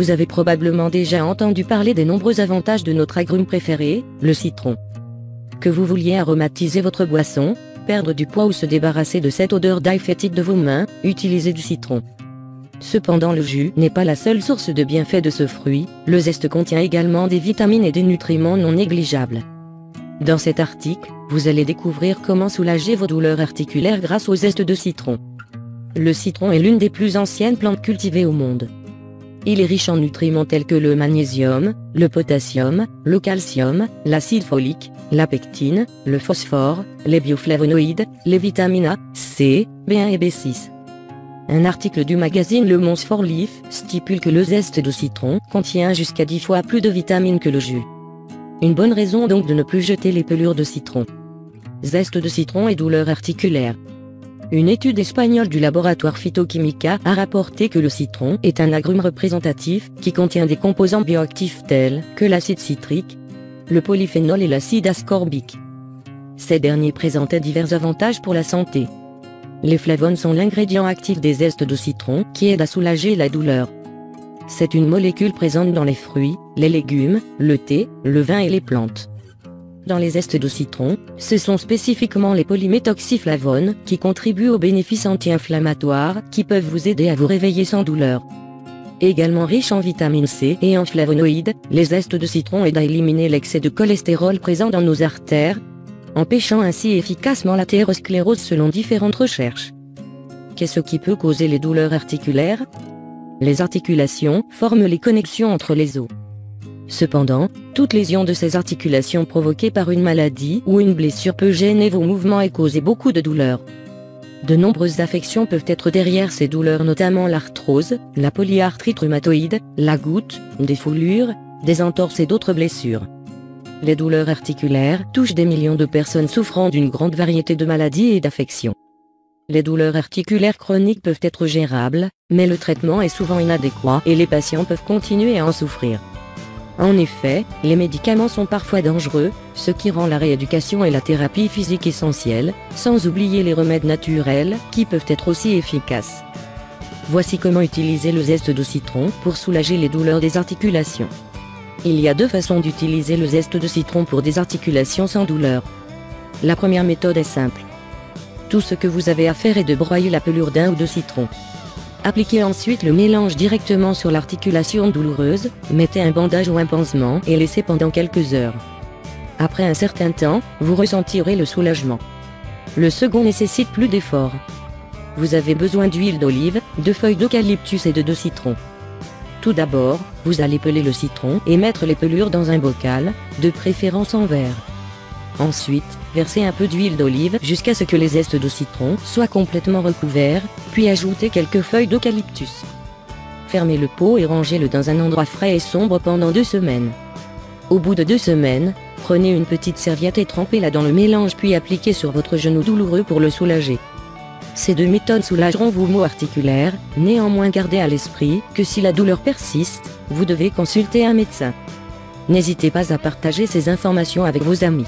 Vous avez probablement déjà entendu parler des nombreux avantages de notre agrume préféré, le citron. Que vous vouliez aromatiser votre boisson, perdre du poids ou se débarrasser de cette odeur d'ail fétide de vos mains, utilisez du citron. Cependant, le jus n'est pas la seule source de bienfaits de ce fruit, le zeste contient également des vitamines et des nutriments non négligeables. Dans cet article, vous allez découvrir comment soulager vos douleurs articulaires grâce au zeste de citron. Le citron est l'une des plus anciennes plantes cultivées au monde. Il est riche en nutriments tels que le magnésium, le potassium, le calcium, l'acide folique, la pectine, le phosphore, les bioflavonoïdes, les vitamines A, C, B1 et B6. Un article du magazine Le Monde 4 Leaf stipule que le zeste de citron contient jusqu'à 10 fois plus de vitamines que le jus. Une bonne raison donc de ne plus jeter les pelures de citron. Zeste de citron et douleurs articulaires. Une étude espagnole du laboratoire Phytoquímica a rapporté que le citron est un agrume représentatif qui contient des composants bioactifs tels que l'acide citrique, le polyphénol et l'acide ascorbique. Ces derniers présentaient divers avantages pour la santé. Les flavones sont l'ingrédient actif des zestes de citron qui aide à soulager la douleur. C'est une molécule présente dans les fruits, les légumes, le thé, le vin et les plantes. Dans les zestes de citron, ce sont spécifiquement les polyméthoxyflavones qui contribuent aux bénéfices anti-inflammatoires qui peuvent vous aider à vous réveiller sans douleur. Également riches en vitamine C et en flavonoïdes, les zestes de citron aident à éliminer l'excès de cholestérol présent dans nos artères, empêchant ainsi efficacement l'athérosclérose selon différentes recherches. Qu'est-ce qui peut causer les douleurs articulaires? Les articulations forment les connexions entre les os. Cependant, toute lésion de ces articulations provoquée par une maladie ou une blessure peut gêner vos mouvements et causer beaucoup de douleurs. De nombreuses affections peuvent être derrière ces douleurs, notamment l'arthrose, la polyarthrite rhumatoïde, la goutte, des foulures, des entorses et d'autres blessures. Les douleurs articulaires touchent des millions de personnes souffrant d'une grande variété de maladies et d'affections. Les douleurs articulaires chroniques peuvent être gérables, mais le traitement est souvent inadéquat et les patients peuvent continuer à en souffrir. En effet, les médicaments sont parfois dangereux, ce qui rend la rééducation et la thérapie physique essentielles, sans oublier les remèdes naturels, qui peuvent être aussi efficaces. Voici comment utiliser le zeste de citron pour soulager les douleurs des articulations. Il y a deux façons d'utiliser le zeste de citron pour des articulations sans douleur. La première méthode est simple. Tout ce que vous avez à faire est de broyer la pelure d'un ou deux citrons. Appliquez ensuite le mélange directement sur l'articulation douloureuse, mettez un bandage ou un pansement et laissez pendant quelques heures. Après un certain temps, vous ressentirez le soulagement. Le second nécessite plus d'efforts. Vous avez besoin d'huile d'olive, de feuilles d'eucalyptus et de 2 citrons. Tout d'abord, vous allez peler le citron et mettre les pelures dans un bocal, de préférence en verre. Ensuite, versez un peu d'huile d'olive jusqu'à ce que les zestes de citron soient complètement recouverts, puis ajoutez quelques feuilles d'eucalyptus. Fermez le pot et rangez-le dans un endroit frais et sombre pendant 2 semaines. Au bout de 2 semaines, prenez une petite serviette et trempez-la dans le mélange puis appliquez sur votre genou douloureux pour le soulager. Ces 2 méthodes soulageront vos maux articulaires, néanmoins gardez à l'esprit que si la douleur persiste, vous devez consulter un médecin. N'hésitez pas à partager ces informations avec vos amis.